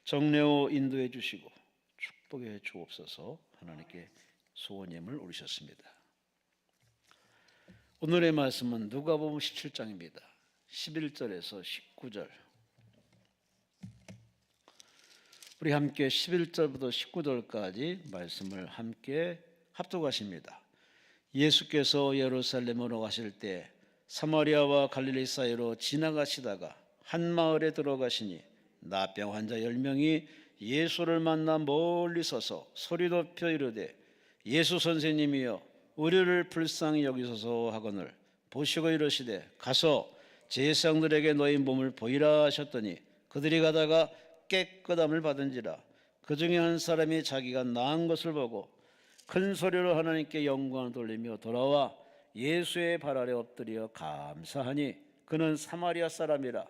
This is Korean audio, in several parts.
정례호 인도해 주시고 축복해 주옵소서. 하나님께 소원 예물 올리셨습니다. 오늘의 말씀은 누가복음 17장입니다. 11절에서 19절. 우리 함께 11절부터 19절까지 말씀을 함께 합독하십니다. 예수께서 예루살렘으로 가실 때 사마리아와 갈릴리 사이로 지나가시다가 한 마을에 들어가시니 나병 환자 10명이 예수를 만나 멀리 서서 소리 높여 이르되 예수 선생님이여 우리를 불쌍히 여기소서 하거늘 보시고 이르시되 가서 제사장들에게 너희 몸을 보이라 하셨더니 그들이 가다가 깨끗함을 받은지라. 그 중에 한 사람이 자기가 나은 것을 보고 큰 소리로 하나님께 영광을 돌리며 돌아와 예수의 발 아래 엎드려 감사하니 그는 사마리아 사람이라.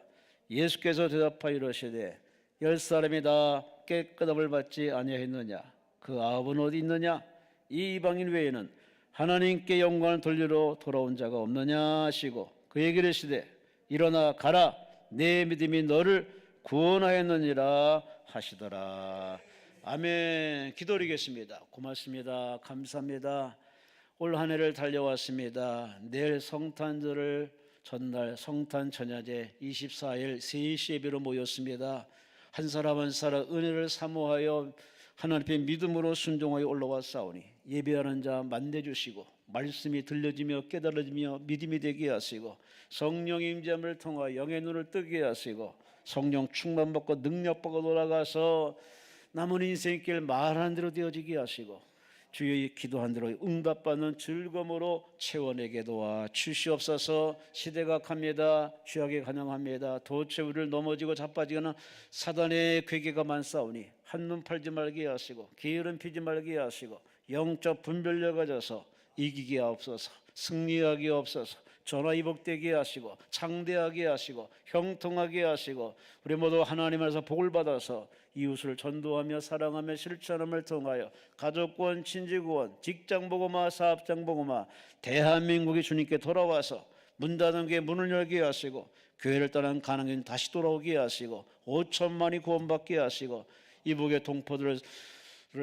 예수께서 대답하여 이르시되 10사람이 다 깨끗함을 받지 아니하였느냐? 그 9은 어디 있느냐? 이 이방인 외에는 하나님께 영광을 돌리러 돌아온 자가 없느냐 하시고 그에게 이르시되 일어나 가라 내 믿음이 너를 구원하였느니라 하시더라. 아멘. 기도드리겠습니다. 고맙습니다. 감사합니다. 올 한 해를 달려왔습니다. 내일 성탄절을 전날 성탄 전야제 24일 3시 예배로 모였습니다. 한 사람 한 사람 은혜를 사모하여 하나님 앞에 믿음으로 순종하여 올라왔사오니 예배하는 자 만나주시고 말씀이 들려지며 깨달아지며 믿음이 되게 하시고 성령 임재함을 통하여 영의 눈을 뜨게 하시고 성령 충만받고 능력받고 돌아가서 남은 인생길 말한 대로 되어지게 하시고 주의 기도한 대로 응답받는 즐거움으로 채워내게 도와 주시옵소서. 시대가 갑니다. 죄악에 간영합니다. 도체 우리를 넘어지고 자빠지거나 사단의 괴계가 많사오니 한눈 팔지 말게 하시고 게으름 피지 말게 하시고 영적 분별력 가져서 이기게 하옵소서. 승리하게 하옵소서. 전화위복되게 하시고 창대하게 하시고 형통하게 하시고 우리 모두 하나님 안에서 복을 받아서 이웃을 전도하며 사랑하며 실천함을 통하여 가족구원, 친지구원, 직장복음화, 사업장복음화 대한민국이 주님께 돌아와서 문 닫은 교회 문을 열게 하시고 교회를 떠난 가난인 다시 돌아오게 하시고 5천만이 구원받게 하시고 이북의 동포들을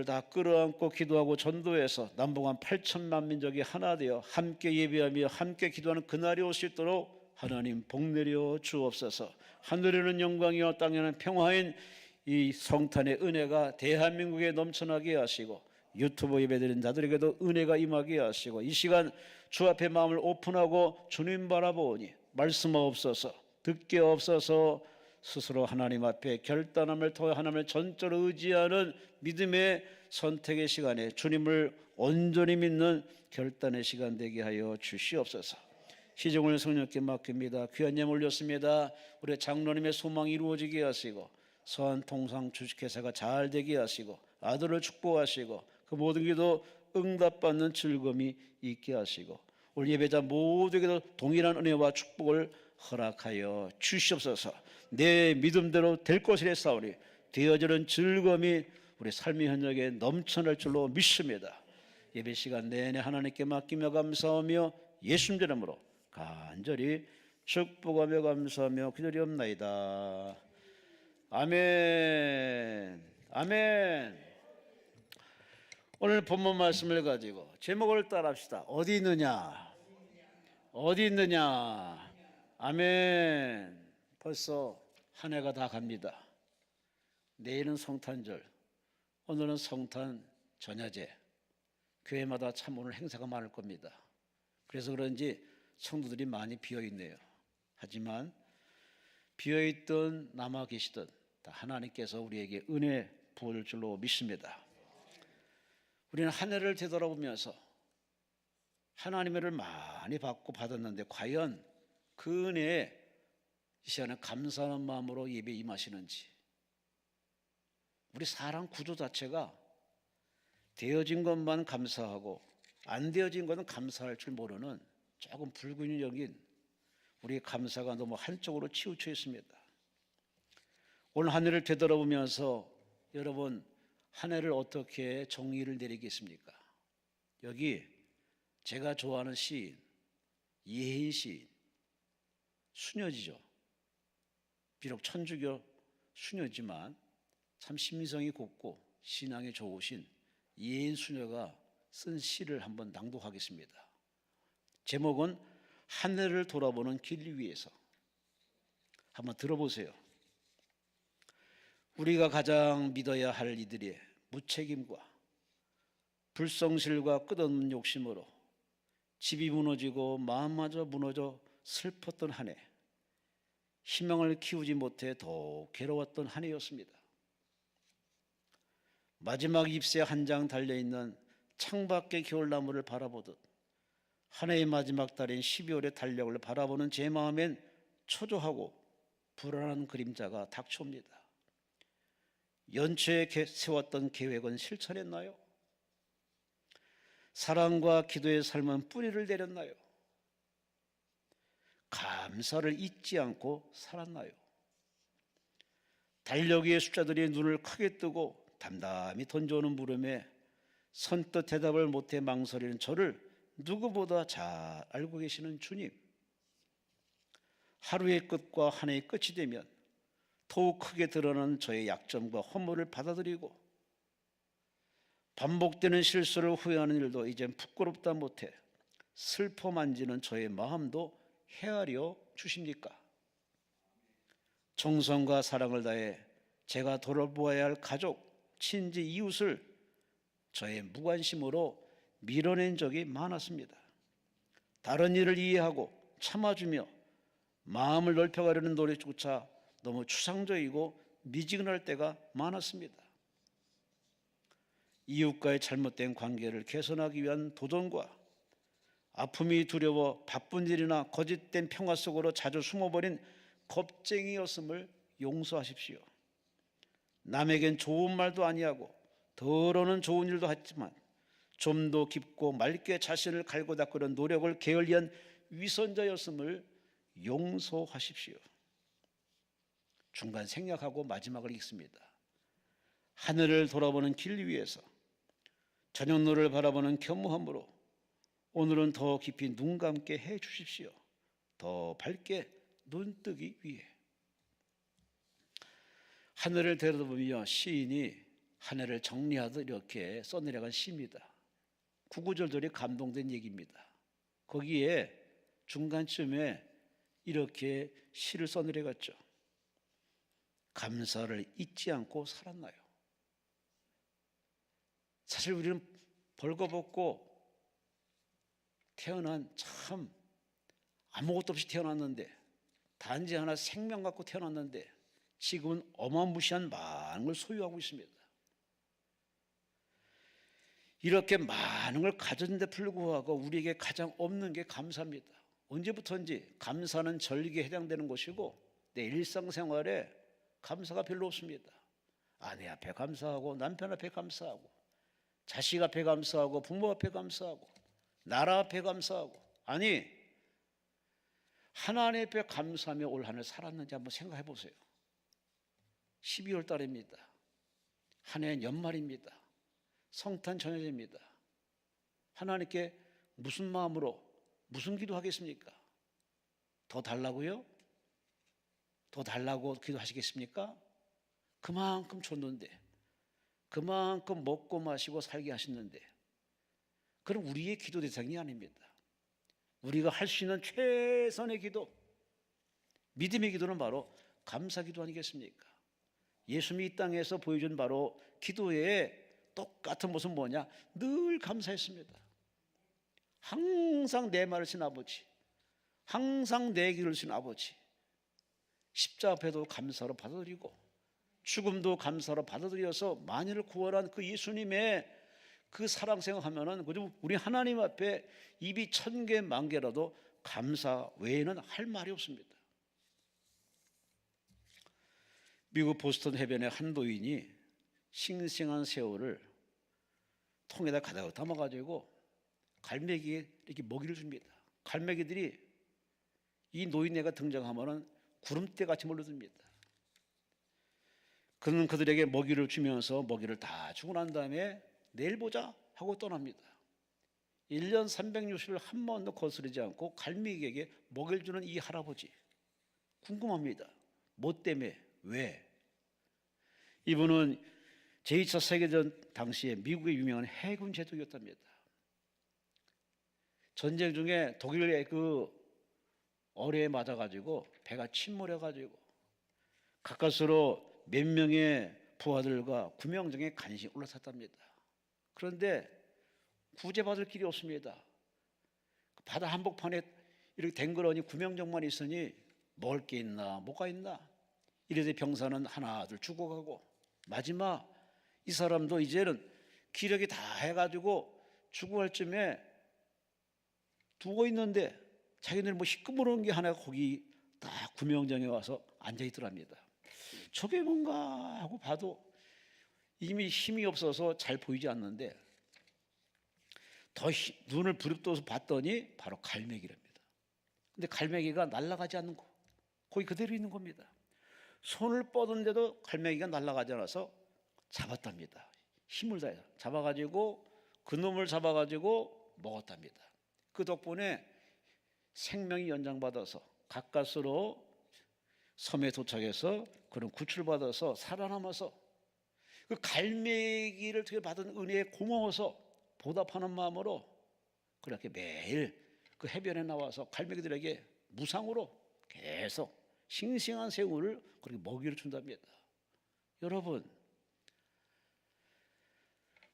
다 끌어안고 기도하고 전도해서 남북한 8천만 민족이 하나 되어 함께 예배하며 함께 기도하는 그날이 올 수 있도록 하나님 복 내려 주옵소서. 하늘에는 영광이요 땅에는 평화인 이 성탄의 은혜가 대한민국에 넘쳐나게 하시고 유튜브 예배드리는 자들에게도 은혜가 임하게 하시고 이 시간 주 앞에 마음을 오픈하고 주님 바라보니 말씀하옵소서. 듣게 없어서 스스로 하나님 앞에 결단함을 통해 하나님을 전적으로 의지하는 믿음의 선택의 시간에 주님을 온전히 믿는 결단의 시간 되게 하여 주시옵소서. 시종을 성령께 맡깁니다. 귀한 예물 올렸습니다. 우리 장로님의 소망이 이루어지게 하시고 서한 통상 주식회사가 잘 되게 하시고 아들을 축복하시고 그 모든 기도 응답받는 즐거움이 있게 하시고 우리 예배자 모두에게도 동일한 은혜와 축복을 허락하여 주시옵소서. 내 믿음대로 될 것이라 싸우니 되어지는 즐거움이 우리 삶의 현역에 넘쳐날 줄로 믿습니다. 예배 시간 내내 하나님께 맡기며 감사하며 예수님 이름으로 간절히 축복하며 감사하며 기도리옵나이다. 아멘. 아멘. 오늘 본문 말씀을 가지고 제목을 따라합시다. 어디 있느냐? 어디 있느냐? 아멘. 벌써 한 해가 다 갑니다. 내일은 성탄절, 오늘은 성탄 전야제. 교회마다 참 오늘 행사가 많을 겁니다. 그래서 그런지 성도들이 많이 비어있네요. 하지만 비어있든 남아 계시든 다 하나님께서 우리에게 은혜 부어줄 줄로 믿습니다. 우리는 한 해를 되돌아보면서 하나님의 은혜를 많이 받고 받았는데 과연 그 은혜에 이 시간에 감사하는 마음으로 예배에 임하시는지. 우리 사람 구조 자체가 되어진 것만 감사하고 안 되어진 것은 감사할 줄 모르는 조금 불균형적인 우리의 감사가 너무 한쪽으로 치우쳐 있습니다. 오늘 한 해를 되돌아보면서 여러분 한 해를 어떻게 정의를 내리겠습니까? 여기 제가 좋아하는 시인 이혜인 시인 수녀지죠. 비록 천주교 수녀지만 참 심성이 곱고 신앙이 좋으신 예인 수녀가 쓴 시를 한번 낭독하겠습니다. 제목은 하늘을 돌아보는 길 위에서. 한번 들어보세요. 우리가 가장 믿어야 할 이들의 무책임과 불성실과 끝없는 욕심으로 집이 무너지고 마음마저 무너져 슬펐던 한 해, 희망을 키우지 못해 더욱 괴로웠던 한 해였습니다. 마지막 잎새 한 장 달려있는 창밖의 겨울나무를 바라보듯 한 해의 마지막 달인 12월의 달력을 바라보는 제 마음엔 초조하고 불안한 그림자가 닥쳐옵니다. 연초에 세웠던 계획은 실천했나요? 사랑과 기도의 삶은 뿌리를 내렸나요? 감사를 잊지 않고 살았나요? 달력 위의 숫자들이 눈을 크게 뜨고 담담히 던져오는 물음에 선뜻 대답을 못해 망설이는 저를 누구보다 잘 알고 계시는 주님, 하루의 끝과 한 해의 끝이 되면 더욱 크게 드러나는 저의 약점과 허물을 받아들이고 반복되는 실수를 후회하는 일도 이젠 부끄럽다 못해 슬퍼 만지는 저의 마음도 헤아려 주십니까? 정성과 사랑을 다해 제가 돌아보아야 할 가족, 친지, 이웃을 저의 무관심으로 밀어낸 적이 많았습니다. 다른 일을 이해하고 참아주며 마음을 넓혀가려는 노력조차 너무 추상적이고 미지근할 때가 많았습니다. 이웃과의 잘못된 관계를 개선하기 위한 도전과 아픔이 두려워 바쁜 일이나 거짓된 평화 속으로 자주 숨어버린 겁쟁이였음을 용서하십시오. 남에겐 좋은 말도 아니하고 덜어는 좋은 일도 했지만 좀 더 깊고 맑게 자신을 갈고 닦으려는 노력을 게을리한 위선자였음을 용서하십시오. 중간 생략하고 마지막을 읽습니다. 하늘을 돌아보는 길 위에서 저녁노를 바라보는 겸허함으로 오늘은 더 깊이 눈 감게 해 주십시오. 더 밝게 눈뜨기 위해. 하늘을 들여다보며 시인이 한 해를 정리하듯 이렇게 써내려간 시입니다. 구구절절이 감동된 얘기입니다. 거기에 중간쯤에 이렇게 시를 써내려갔죠. 감사를 잊지 않고 살았나요? 사실 우리는 벌거벗고 태어난 참 아무것도 없이 태어났는데 단지 하나 생명 갖고 태어났는데 지금은 어마무시한 많은 걸 소유하고 있습니다. 이렇게 많은 걸 가졌는데 불구하고 우리에게 가장 없는 게 감사입니다. 언제부터인지 감사는 절기에 해당되는 것이고 내 일상생활에 감사가 별로 없습니다. 아내 앞에 감사하고 남편 앞에 감사하고 자식 앞에 감사하고 부모 앞에 감사하고 나라 앞에 감사하고 아니 하나님 앞에 감사하며 올 한 해 살았는지 한번 생각해 보세요. 12월 달입니다. 한 해 연말입니다. 성탄 전야제입니다. 하나님께 무슨 마음으로 무슨 기도하겠습니까? 더 달라고요? 더 달라고 기도하시겠습니까? 그만큼 줬는데 그만큼 먹고 마시고 살게 하셨는데 그럼 우리의 기도 대상이 아닙니다. 우리가 할 수 있는 최선의 기도, 믿음의 기도는 바로 감사 기도 아니겠습니까? 예수님이 이 땅에서 보여준 바로 기도의 똑같은 모습은 뭐냐? 늘 감사했습니다. 항상 내 말을 신 아버지, 항상 내 길을 신 아버지, 십자 앞에도 감사로 받아들이고 죽음도 감사로 받아들여서 만인을 구원한 그 예수님의 그 사랑 생각하면은 우리 하나님 앞에 입이 1000개 만개라도 감사 외에는 할 말이 없습니다. 미국 보스턴 해변의 한 노인이 싱싱한 새우를 통에다 가득 담아가지고 갈매기에 이렇게 먹이를 줍니다. 갈매기들이 이 노인네가 등장하면은 구름대같이 몰려듭니다. 그는 그들에게 먹이를 주면서 먹이를 다 주고 난 다음에 내일 보자 하고 떠납니다. 1년 360일 한 번도 거스르지 않고 갈매기에게 먹이를 주는 이 할아버지 궁금합니다. 뭐 때문에? 왜? 이분은 제2차 세계대전 당시에 미국의 유명한 해군 제독이었답니다. 전쟁 중에 독일의 그 어뢰에 맞아가지고 배가 침몰해가지고 가까스로 몇 명의 부하들과 구명정에 간신히 올라탔답니다. 그런데 구제받을 길이 없습니다. 바다 한복판에 이렇게 댕그러니 구명정만 있으니 먹을 게 있나 뭐가 있나. 이래서 병사는 하나둘 죽어가고 마지막 이 사람도 이제는 기력이 다 해가지고 죽어갈 쯤에 두고 있는데 자기들 뭐 희끄무러운 게 하나 거기 딱 구명정에 와서 앉아있더랍니다. 저게 뭔가 하고 봐도 이미 힘이 없어서 잘 보이지 않는데 눈을 부릅떠서 봤더니 바로 갈매기랍니다. 근데 갈매기가 날아가지 않는 거, 거기 그대로 있는 겁니다. 손을 뻗은데도 갈매기가 날아가지 않아서 잡았답니다. 힘을 다해서 잡아가지고 그놈을 잡아가지고 먹었답니다. 그 덕분에 생명이 연장받아서 가까스로 섬에 도착해서 그런 구출받아서 살아남아서 그 갈매기를 통해 받은 은혜에 고마워서 보답하는 마음으로 그렇게 매일 그 해변에 나와서 갈매기들에게 무상으로 계속 싱싱한 새우를 그렇게 먹이를 준답니다. 여러분,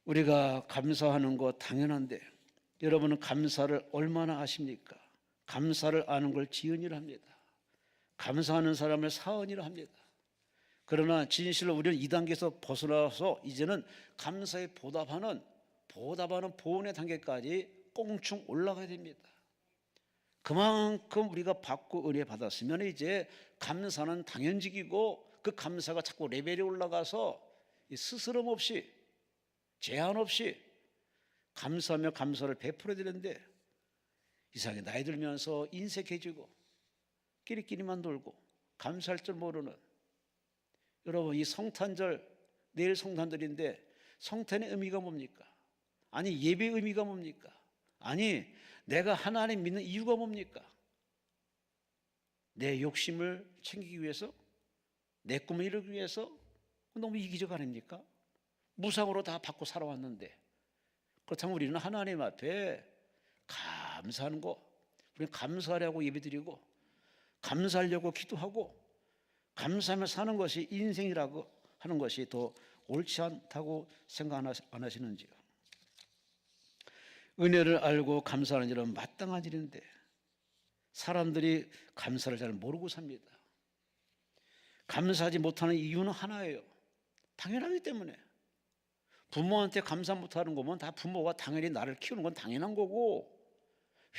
우리가 감사하는 것 당연한데 여러분은 감사를 얼마나 아십니까? 감사를 아는 걸 지은이라 합니다. 감사하는 사람을 사은이라 합니다. 그러나 진실로 우리는 이 단계에서 벗어나서 이제는 감사에 보답하는 보온의 단계까지 꽁충 올라가야 됩니다. 그만큼 우리가 받고 은혜 받았으면 이제 감사는 당연직이고 그 감사가 자꾸 레벨이 올라가서 스스럼 없이 제한 없이 감사하며 감사를 베풀어야 되는데 이상하게 나이 들면서 인색해지고 끼리끼리만 놀고 감사할 줄 모르는 여러분, 이 성탄절 내일 성탄절인데 성탄의 의미가 뭡니까? 아니 예배의 의미가 뭡니까? 아니 내가 하나님 믿는 이유가 뭡니까? 내 욕심을 챙기기 위해서? 내 꿈을 이루기 위해서? 너무 이기적 아닙니까? 무상으로 다 받고 살아왔는데 그렇다면 우리는 하나님 앞에 감사하는 거, 우리는 감사하려고 예배드리고 감사하려고 기도하고 감사하며 사는 것이 인생이라고 하는 것이 더 옳지 않다고 생각 안 하시는지요? 은혜를 알고 감사하는 일은 마땅한 일인데 사람들이 감사를 잘 모르고 삽니다. 감사하지 못하는 이유는 하나예요. 당연하기 때문에. 부모한테 감사 못하는 거면 다 부모가 당연히 나를 키우는 건 당연한 거고,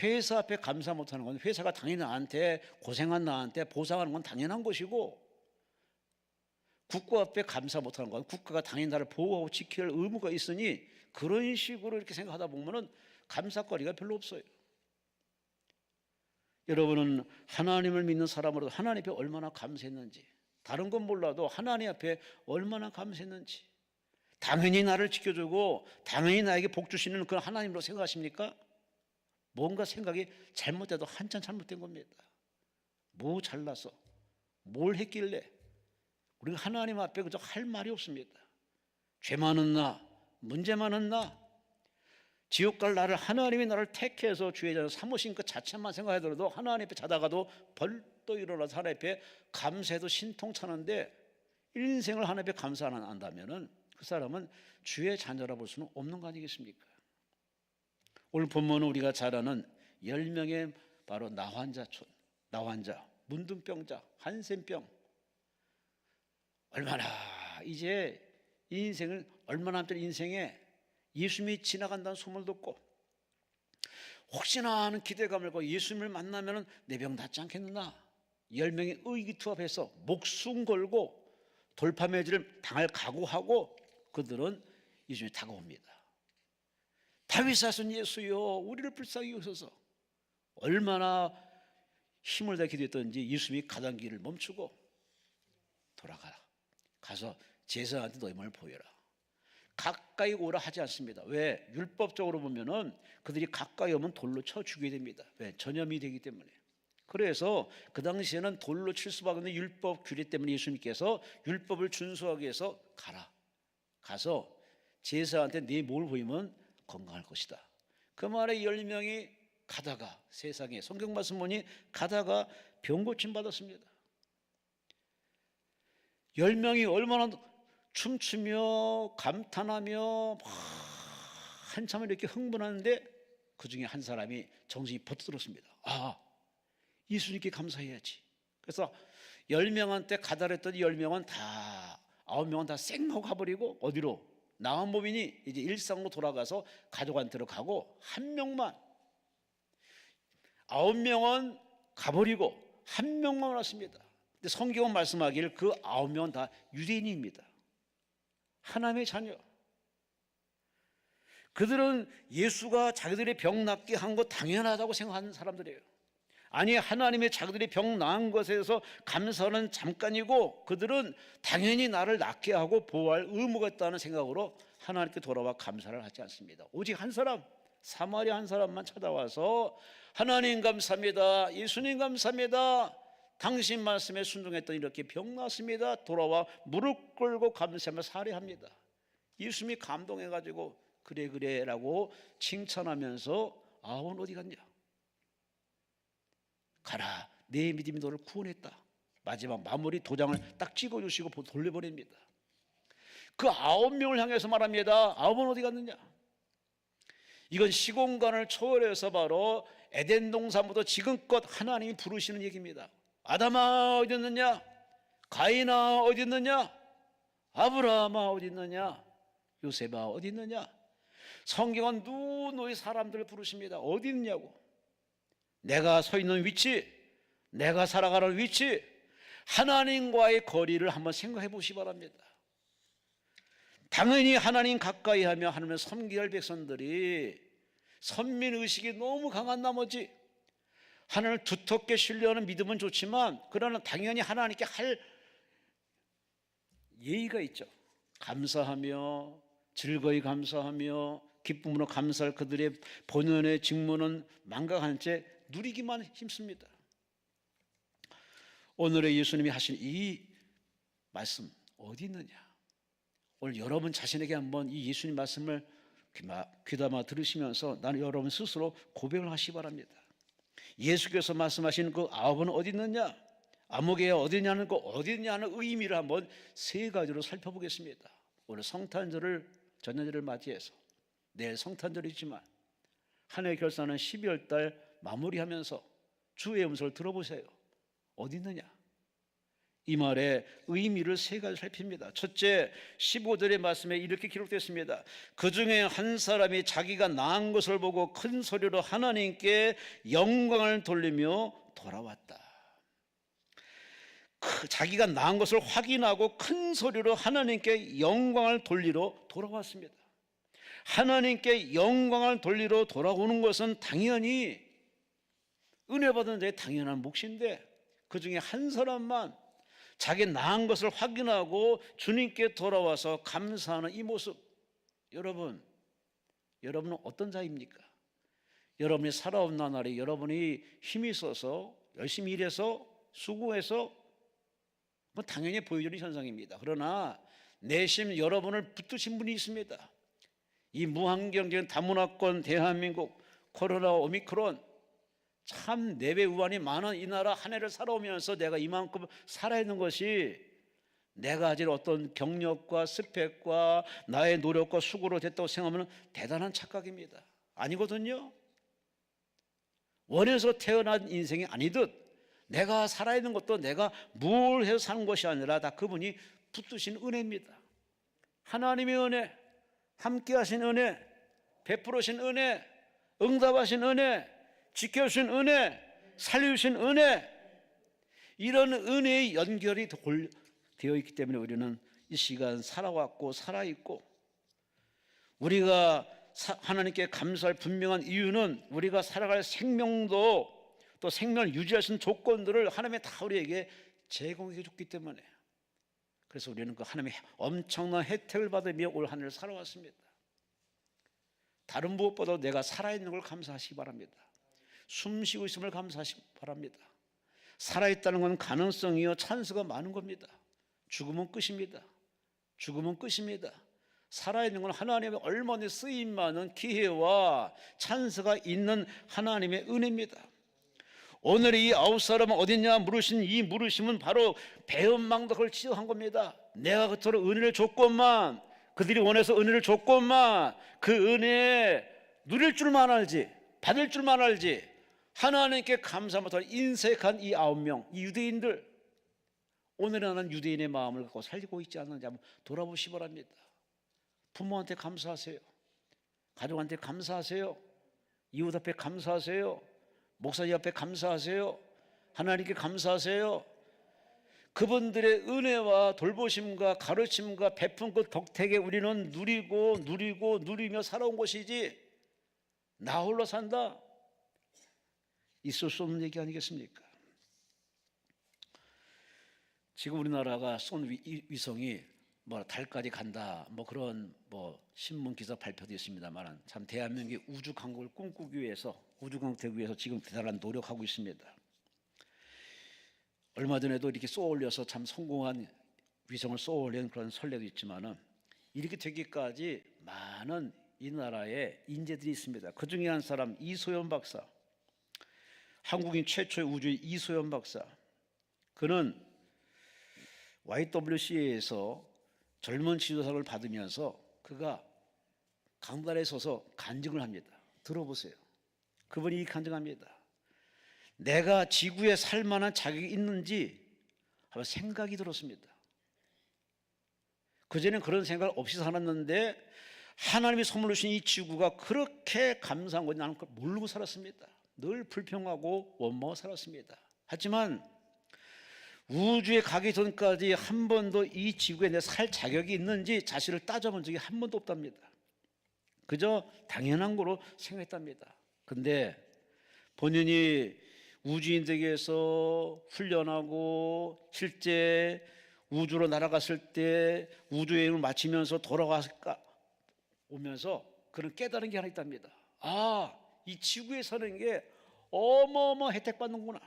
회사 앞에 감사 못하는 건 회사가 당연히 나한테 고생한 나한테 보상하는 건 당연한 것이고, 국가 앞에 감사 못하는 건 국가가 당연히 나를 보호하고 지켜야 할 의무가 있으니 그런 식으로 이렇게 생각하다 보면은 감사거리가 별로 없어요. 여러분은 하나님을 믿는 사람으로도 하나님 앞에 얼마나 감사했는지, 다른 건 몰라도 하나님 앞에 얼마나 감사했는지, 당연히 나를 지켜주고 당연히 나에게 복 주시는 그런 하나님으로 생각하십니까? 뭔가 생각이 잘못돼도 한참 잘못된 겁니다. 뭐 잘나서 뭘 했길래 우리가 하나님 앞에 그저 할 말이 없습니다. 죄 많은 나, 문제 많은 나, 지옥 갈 나를 하나님이 나를 택해서 주의 자녀 삼으신 그 자체만 생각하더라도 하나님 앞에 자다가도 벌떡 일어나서 하나님 앞에 감사해도 신통차는데 인생을 하나님 앞에 감사 안 한다면은 그 사람은 주의 자녀라 볼 수는 없는 거 아니겠습니까? 오늘 본문은 우리가 잘 아는 10명의 바로 나환자촌, 나환자, 문둥병자, 한센병, 얼마나 이제 인생을 얼마나 남들 인생에 예수님이 지나간다는 소문을 듣고 혹시나 하는 기대감을 갖고 예수님을 만나면 내 병 낫지 않겠느냐, 10명의 의기투합해서 목숨 걸고 돌파매질을 당할 각오하고 그들은 예수님이 다가옵니다. 다윗 자손 예수여 우리를 불쌍히 여기소서. 얼마나 힘을 다해 기도했던지 예수님이 가던 길을 멈추고 돌아가라, 가서 제사장한테 너희 몸을 보여라. 가까이 오라 하지 않습니다. 왜? 율법적으로 보면은 그들이 가까이 오면 돌로 쳐 죽여야 됩니다. 왜? 전염이 되기 때문에. 그래서 그 당시에는 돌로 칠 수밖에 없는 율법 규례 때문에 예수님께서 율법을 준수하기 위해서 가서 제사한테 네 뭘 보이면 건강할 것이다. 그 말에 10명이 가다가 세상에 성경 말씀 보니 가다가 병 고침 받았습니다. 10명이 얼마나 춤추며 감탄하며 한참을 이렇게 흥분하는데 그 중에 한 사람이 정신이 버뜩 들었습니다. 예수님께 감사해야지. 그래서 10명한테 가다랬더니 10명은 다 9명은 다 쌩하고 가버리고 어디로? 나음모민이 이제 일상으로 돌아가서 가족한테로 가고 한 명만 9명은 가버리고 한 명만 왔습니다. 근데 성경은 말씀하기를 그 9명은 다 유대인입니다. 하나님의 자녀. 그들은 예수가 자기들의 병 낫게 한 거 당연하다고 생각하는 사람들이에요. 아니, 하나님의 자기들이 병 나은 것에서 감사는 잠깐이고 그들은 당연히 나를 낫게 하고 보호할 의무가 있다는 생각으로 하나님께 돌아와 감사를 하지 않습니다. 오직 한 사람, 사마리아 한 사람만 찾아와서 하나님 감사합니다, 예수님 감사합니다, 당신 말씀에 순종했더니 이렇게 병 났습니다. 돌아와 무릎 꿇고 감사하며 살해합니다. 예수님이 감동해가지고 그래 라고 칭찬하면서 아원 어디 갔냐? 가라, 내 믿음이 너를 구원했다. 마지막 마무리 도장을 딱 찍어주시고 돌려보냅니다. 그 9명을 향해서 말합니다. 9은 어디 갔느냐? 이건 시공간을 초월해서 바로 에덴 동산부터 지금껏 하나님이 부르시는 얘기입니다. 아담아 어디 있느냐? 가인아 어디 있느냐? 아브라함아 어디 있느냐? 요셉아 어디 있느냐? 성경은 누누이 사람들을 부르십니다. 어디 있느냐고. 내가 서 있는 위치, 내가 살아가는 위치, 하나님과의 거리를 한번 생각해 보시기 바랍니다. 당연히 하나님 가까이 하며 하나님을 섬기게 할 백성들이 선민의식이 너무 강한 나머지 하나님을 두텁게 신뢰하는 믿음은 좋지만 그러나 당연히 하나님께 할 예의가 있죠. 감사하며 즐거이 감사하며 기쁨으로 감사할 그들의 본연의 직무는 망각한 채 누리기만 힘씁니다. 오늘의 예수님이 하신 이 말씀 어디 있느냐? 오늘 여러분 자신에게 한번 이 예수님 말씀을 귀담아 들으시면서 나는 여러분 스스로 고백을 하시기 바랍니다. 예수께서 말씀하신 그 9은 어디 있느냐? 아무개가 어디 있냐는 그 어디 있냐는 의미를 한번 세 가지로 살펴보겠습니다. 오늘 성탄절을 전년절을 맞이해서 내일 성탄절이지만 한 해 결산은 12월 달 마무리하면서 주의 음성을 들어보세요. 어디 있느냐? 이 말의 의미를 세 가지 살핍니다. 첫째, 15절의 말씀에 이렇게 기록됐습니다. 그 중에 한 사람이 자기가 나은 것을 보고 큰 소리로 하나님께 영광을 돌리며 돌아왔다. 자기가 나은 것을 확인하고 큰 소리로 하나님께 영광을 돌리러 돌아왔습니다. 하나님께 영광을 돌리러 돌아오는 것은 당연히 은혜 받은 자의 당연한 몫인데 그 중에 한 사람만 자기 나은 것을 확인하고 주님께 돌아와서 감사하는 이 모습, 여러분은 어떤 자입니까? 여러분이 살아온 나날에 여러분이 힘이 있어서 열심히 일해서 수고해서 당연히 보여주는 현상입니다. 그러나 내심 여러분을 붙드신 분이 있습니다. 이 무환경적인 다문화권 대한민국 코로나 오미크론 참 내배 우환이 많은 이 나라 한 해를 살아오면서 내가 이만큼 살아있는 것이 내가 가진 어떤 경력과 스펙과 나의 노력과 수고로 됐다고 생각하면 대단한 착각입니다. 아니거든요. 원해서 태어난 인생이 아니듯 내가 살아있는 것도 내가 뭘 해서 사는 것이 아니라 다 그분이 붙드신 은혜입니다. 하나님의 은혜, 함께 하신 은혜, 베풀으신 은혜, 응답하신 은혜, 지켜주신 은혜, 살려주신 은혜, 이런 은혜의 연결이 되어 있기 때문에 우리는 이 시간 살아왔고 살아있고, 우리가 하나님께 감사할 분명한 이유는 우리가 살아갈 생명도 또 생명을 유지할 수 있는 조건들을 하나님이 다 우리에게 제공해 줬기 때문에, 그래서 우리는 그 하나님의 엄청난 혜택을 받으며 올 한 해를 살아왔습니다. 다른 무엇보다 내가 살아있는 걸 감사하시기 바랍니다. 숨 쉬고 있음을 감사하시기 바랍니다. 살아있다는 건 가능성이요 찬스가 많은 겁니다. 죽으면 끝입니다. 죽으면 끝입니다. 살아있는 건 하나님의 얼마나 쓰임 많은 기회와 찬스가 있는 하나님의 은혜입니다. 오늘 이 9사람은 어딨냐 물으신 이 물으심은 바로 배은망덕을 지적한 겁니다. 내가 그토록 은혜를 줬건만, 그들이 원해서 은혜를 줬건만 그 은혜에 누릴 줄만 알지, 받을 줄만 알지, 하나님께 감사 못할 인색한 이 9명, 이 유대인들, 오늘은 나는 유대인의 마음을 갖고 살고 있지 않는지 한번 돌아보시 바랍니다. 부모한테 감사하세요. 가족한테 감사하세요. 이웃 앞에 감사하세요. 목사님 앞에 감사하세요. 하나님께 감사하세요. 그분들의 은혜와 돌보심과 가르침과 베푼 그 덕택에 우리는 누리며 살아온 것이지, 나 홀로 산다, 있을 수 없는 얘기 아니겠습니까? 지금 우리나라가 쏜 위성이 달까지 간다, 그런 신문 기사 발표도 있습니다만, 참 대한민국이 우주 강국을 꿈꾸기 위해서, 우주 강국 되기 위해서 지금 대단한 노력하고 있습니다. 얼마 전에도 이렇게 쏘올려서 참 성공한 위성을 쏘올린 그런 선례도 있지만은, 이렇게 되기까지 많은 이 나라에 인재들이 있습니다. 그 중에 한 사람 이소연 박사, 한국인 최초의 우주의 이소연 박사. 그는 YWCA에서 젊은 지도상을 받으면서 그가 강단에 서서 간증을 합니다. 들어보세요. 그분이 간증합니다. 내가 지구에 살 만한 자격이 있는지 한번 생각이 들었습니다. 그전엔 그런 생각 없이 살았는데 하나님이 선물로 주신 이 지구가 그렇게 감사한 건지 나는 그걸 모르고 살았습니다. 늘 불평하고 원망하고 살았습니다. 하지만 우주에 가기 전까지 한 번도 이 지구에 내 살 자격이 있는지 자신을 따져본 적이 한 번도 없답니다. 그저 당연한 거로 생각했답니다. 근데 본인이 우주인 되기 위해서 훈련하고 실제 우주로 날아갔을 때 우주여행을 마치면서 오면서 그런 깨달은 게 하나 있답니다. 이 지구에 사는 게 어마어마한 혜택 받는구나.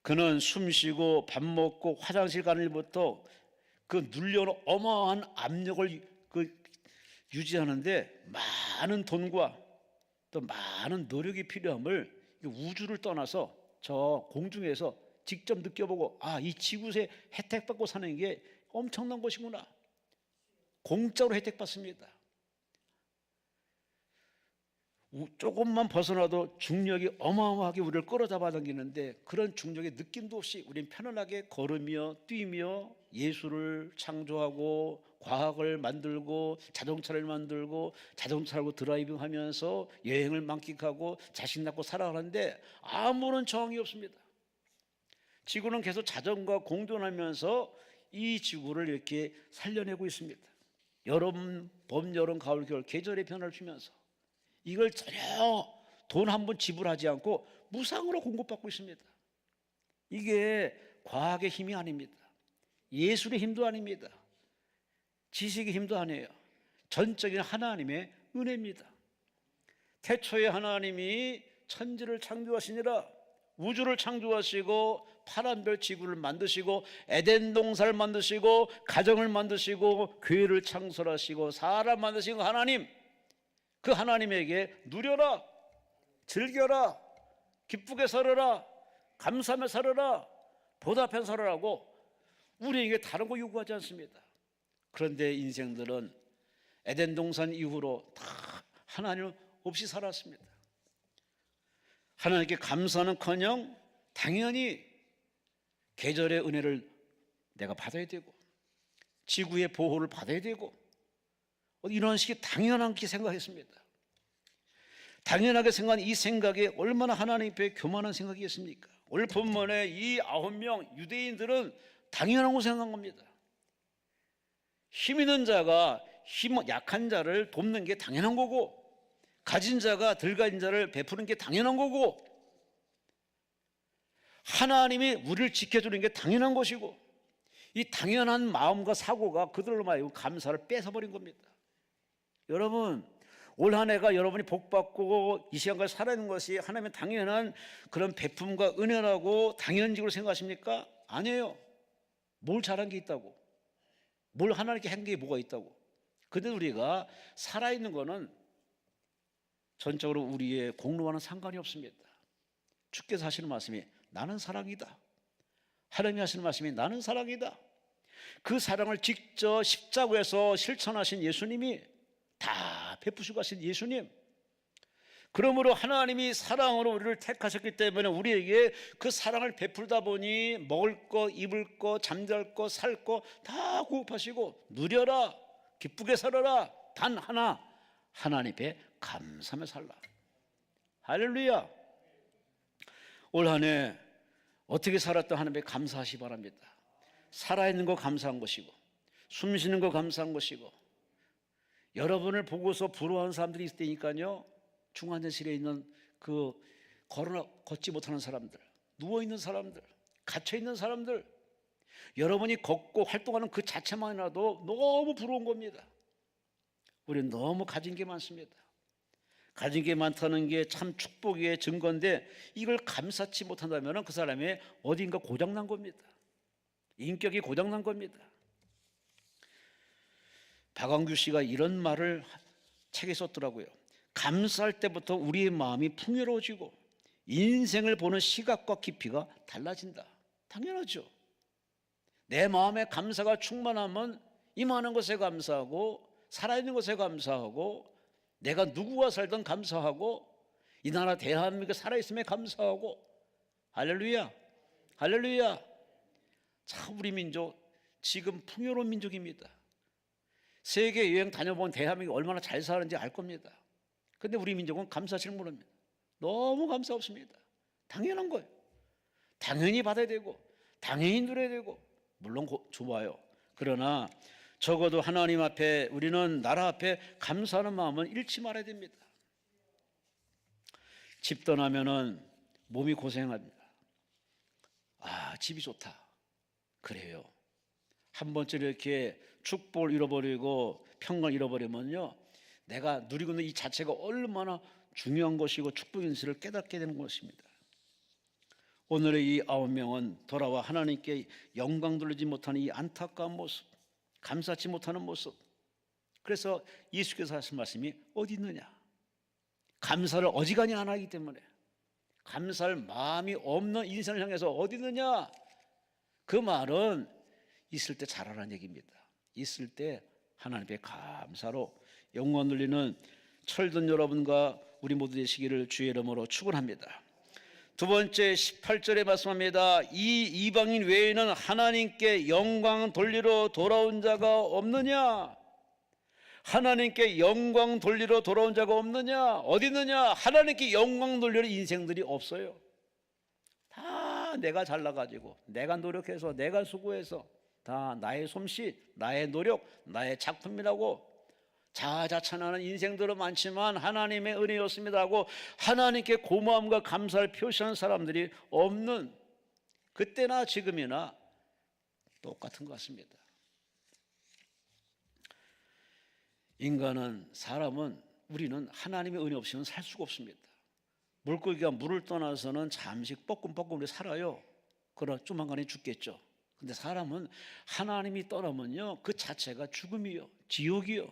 그는 숨 쉬고 밥 먹고 화장실 가는 일부터 그 눌려놓은 어마어마한 압력을 유지하는데 많은 돈과 또 많은 노력이 필요함을 우주를 떠나서 저 공중에서 직접 느껴보고, 이 지구에 혜택 받고 사는 게 엄청난 것이구나. 공짜로 혜택 받습니다. 조금만 벗어나도 중력이 어마어마하게 우리를 끌어잡아 당기는데, 그런 중력의 느낌도 없이 우리는 편안하게 걸으며 뛰며 예술을 창조하고 과학을 만들고 자동차를 만들고 자동차로 드라이빙하면서 여행을 만끽하고 자신 낳고 살아가는데 아무런 저항이 없습니다. 지구는 계속 자전과 공존하면서 이 지구를 이렇게 살려내고 있습니다. 여름, 봄, 여름, 가을, 겨울 계절의 변화를 주면서 이걸 전혀 돈 한 번 지불하지 않고 무상으로 공급받고 있습니다. 이게 과학의 힘이 아닙니다. 예술의 힘도 아닙니다. 지식의 힘도 아니에요. 전적인 하나님의 은혜입니다. 태초에 하나님이 천지를 창조하시니라, 우주를 창조하시고 파란별 지구를 만드시고 에덴 동산을 만드시고 가정을 만드시고 교회를 창설하시고 사람 만드신 하나님, 그 하나님에게 누려라, 즐겨라, 기쁘게 살아라, 감사하며 살아라, 보답해 살아라고 우리에게 다른 거 요구하지 않습니다. 그런데 인생들은 에덴 동산 이후로 다 하나님 없이 살았습니다. 하나님께 감사는커녕 당연히 계절의 은혜를 내가 받아야 되고 지구의 보호를 받아야 되고 이런 식의 당연하게 생각했습니다. 당연하게 생각한 이 생각이 얼마나 하나님 앞에 교만한 생각이었습니까? 오늘 본문에 이 9명 유대인들은 당연한 거 생각한 겁니다. 힘 있는 자가 약한 자를 돕는 게 당연한 거고, 가진 자가 덜 가진 자를 베푸는 게 당연한 거고, 하나님이 우리를 지켜주는 게 당연한 것이고, 이 당연한 마음과 사고가 그들로 말하여 감사를 뺏어버린 겁니다. 여러분, 올 한 해가 여러분이 복받고 이 시간까지 살아있는 것이 하나님의 당연한 그런 베품과 은혜라고 당연직으로 생각하십니까? 아니에요. 뭘 잘한 게 있다고, 뭘 하나님께 한 게 뭐가 있다고. 근데 우리가 살아있는 거는 전적으로 우리의 공로와는 상관이 없습니다. 주께서 하시는 말씀이 나는 사랑이다. 하나님이 하시는 말씀이 나는 사랑이다. 그 사랑을 직접 십자가에서 실천하신 예수님이, 다 베푸시고 하신 예수님, 그러므로 하나님이 사랑으로 우리를 택하셨기 때문에 우리에게 그 사랑을 베풀다 보니 먹을 거, 입을 거, 잠잘 거, 살 거 다 구급하시고 누려라, 기쁘게 살아라. 단 하나, 하나님 앞에 감사하며 살라. 할렐루야. 올 한 해 어떻게 살았던 하나님께 감사하시 바랍니다. 살아있는 거 감사한 것이고, 숨 쉬는 거 감사한 것이고, 여러분을 보고서 부러워하는 사람들이 있을 테니까요, 중환자실에 있는 그 걷지 못하는 사람들, 누워있는 사람들, 갇혀있는 사람들, 여러분이 걷고 활동하는 그 자체만이라도 너무 부러운 겁니다. 우리는 너무 가진 게 많습니다. 가진 게 많다는 게 참 축복의 증거인데, 이걸 감사치 못한다면 그 사람이 어딘가 고장난 겁니다. 인격이 고장난 겁니다. 박광규 씨가 이런 말을 책에 썼더라고요. 감사할 때부터 우리의 마음이 풍요로워지고 인생을 보는 시각과 깊이가 달라진다. 당연하죠. 내 마음에 감사가 충만하면 이 많은 것에 감사하고, 살아있는 것에 감사하고, 내가 누구와 살든 감사하고, 이 나라 대한민국 살아있음에 감사하고. 할렐루야, 할렐루야. 참 우리 민족 지금 풍요로운 민족입니다. 세계 여행 다녀본 대한민국이 얼마나 잘 사는지 알 겁니다. 근데 우리 민족은 감사하지 모릅니다. 너무 감사 없습니다. 당연한 거예요. 당연히 받아야 되고, 당연히 누려야 되고, 물론 좋아요. 그러나 적어도 하나님 앞에, 우리는 나라 앞에 감사하는 마음은 잃지 말아야 됩니다. 집 떠나면은 몸이 고생합니다. 아, 집이 좋다. 그래요. 한 번쯤 이렇게 축복을 잃어버리고 평강을 잃어버리면요, 내가 누리고 있는 이 자체가 얼마나 중요한 것이고 축복인 것을 깨닫게 되는 것입니다. 오늘의 이 9명은 돌아와 하나님께 영광 돌리지 못하는 이 안타까운 모습, 감사치 못하는 모습. 그래서 예수께서 하신 말씀이 어디 있느냐? 감사를 어지간히 안 하기 때문에, 감사할 마음이 없는 인생을 향해서 어디 있느냐? 그 말은 있을 때 잘하라는 얘기입니다. 있을 때 하나님께 감사로 영광 돌리는 철든 여러분과 우리 모두 되시기를 주의 이름으로 축원합니다. 두 번째 18절에 말씀합니다. 이 이방인 외에는 하나님께 영광 돌리러 돌아온 자가 없느냐? 하나님께 영광 돌리러 돌아온 자가 없느냐? 어디 있느냐? 하나님께 영광 돌리는 인생들이 없어요. 다 내가 잘나가지고, 내가 노력해서, 내가 수고해서, 다 나의 솜씨, 나의 노력, 나의 작품이라고 자아자찬하는 인생들은 많지만 하나님의 은혜였습니다 하고 하나님께 고마움과 감사를 표시하는 사람들이 없는, 그때나 지금이나 똑같은 것 같습니다. 인간은, 사람은, 우리는 하나님의 은혜 없이는 살 수가 없습니다. 물고기가 물을 떠나서는 잠시 뻐끔뻐끔 살아요. 그러나 조만간에 죽겠죠. 근데 사람은 하나님이 떠나면요, 그 자체가 죽음이요, 지옥이요.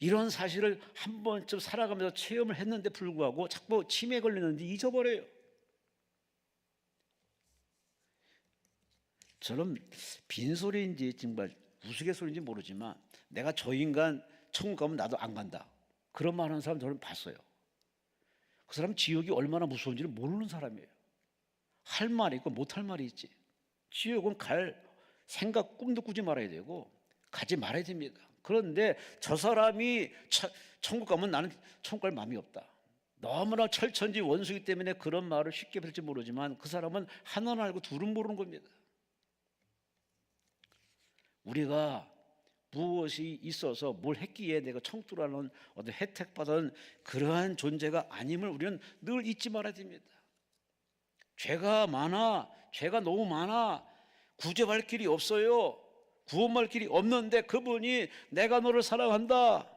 이런 사실을 한 번쯤 살아가면서 체험을 했는데 불구하고 자꾸 치매에 걸리는데 잊어버려요. 저는 빈소리인지 정말 우스갯소리인지 모르지만, 내가 저 인간 천국 가면 나도 안 간다, 그런 말 하는 사람 저는 봤어요. 그 사람 지옥이 얼마나 무서운지를 모르는 사람이에요. 할 말이 있고 못할 말이 있지. 지옥은 갈 생각, 꿈도 꾸지 말아야 되고 가지 말아야 됩니다. 그런데 저 사람이 천국 가면 나는 천국 갈 마음이 없다, 너무나 철천지 원수이기 때문에 그런 말을 쉽게 할지 모르지만, 그 사람은 하나는 알고 둘은 모르는 겁니다. 우리가 무엇이 있어서 뭘 했기에 내가 천국이라는 어떤 혜택받은 그러한 존재가 아님을 우리는 늘 잊지 말아야 됩니다. 죄가 많아, 죄가 너무 많아, 구제할 길이 없어요, 구원할 길이 없는데 그분이 내가 너를 사랑한다,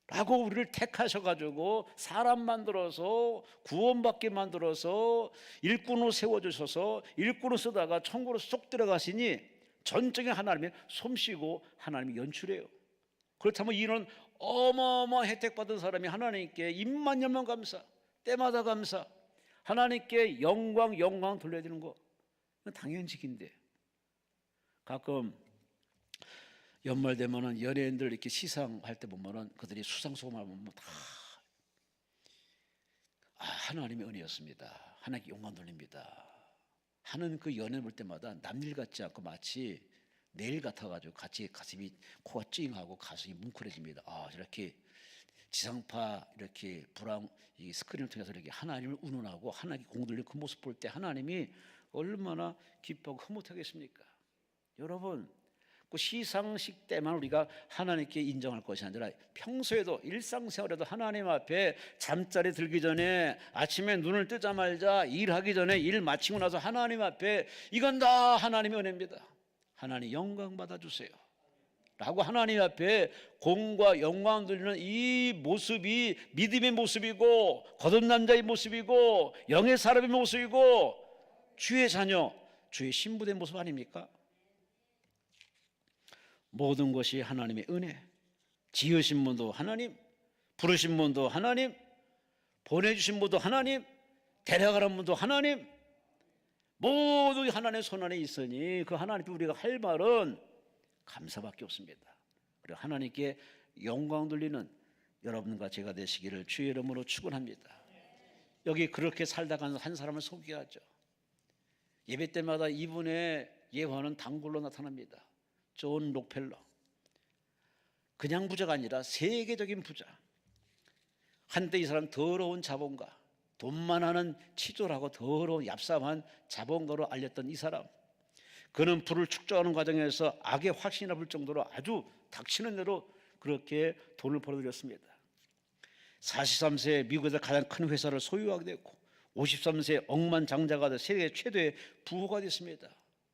라고 우리를 택하셔가지고 사람 만들어서 구원받게 만들어서 일꾼으로 세워주셔서 일꾼으로 쓰다가 천국으로 쏙 들어가시니 전적인 하나님의 솜씨고 하나님의 연출이에요. 그렇다면 이런 어마어마한 혜택 받은 사람이 하나님께 입만 열면 감사, 때마다 감사, 하나님께 영광 돌려야 되는 거 당연직인데, 가끔 연말 되면은 연예인들 이렇게 시상할 때 보면은 그들이 수상소감을 보면 다 하나님의 은혜였습니다, 하나님께 영광 돌립니다 하는 그 연예 볼 때마다 남일 같지 않고 마치 내일 같아가지고 같이 가슴이 코가 찡하고 가슴이 뭉클해집니다. 이렇게 지상파 이렇게 불황 이 스크린을 통해서 이렇게 하나님을 운운하고 하나님께 공 돌리는 그 모습 볼 때 하나님이 얼마나 기뻐하고 흐뭇하겠습니까? 여러분, 그 시상식 때만 우리가 하나님께 인정할 것이 아니라 평소에도 일상생활에도 하나님 앞에 잠자리 들기 전에 아침에 눈을 뜨자마자 일하기 전에 일 마치고 나서 하나님 앞에 이건 다 하나님의 은혜입니다, 하나님 영광 받아주세요 라고 하나님 앞에 공과 영광 드리는 이 모습이 믿음의 모습이고 거듭난 남자의 모습이고 영의 사람의 모습이고 주의 자녀, 주의 신부된 모습 아닙니까? 모든 것이 하나님의 은혜, 지으신 분도 하나님, 부르신 분도 하나님, 보내주신 분도 하나님, 데려가는 분도 하나님, 모두 하나님의 손안에 있으니 그 하나님께 우리가 할 말은 감사밖에 없습니다. 그리고 하나님께 영광 돌리는 여러분과 제가 되시기를 주의 이름으로 축원합니다. 여기 그렇게 살다가는 한 사람을 소개하죠. 예배 때마다 이분의 예화는 단골로 나타납니다. 존 록펠러. 그냥 부자가 아니라 세계적인 부자. 한때 이 사람 더러운 자본가, 돈만 하는 치졸하고 더러운 얍삽한 자본가로 알렸던 이 사람, 그는 부를 축적하는 과정에서 악의 확신이 나볼 정도로 아주 닥치는 대로 그렇게 돈을 벌어들였습니다. 43세에 미국에서 가장 큰 회사를 소유하게 됐고 53세에 억만장자가 돼 세계 최대의 부호가 됐습니다.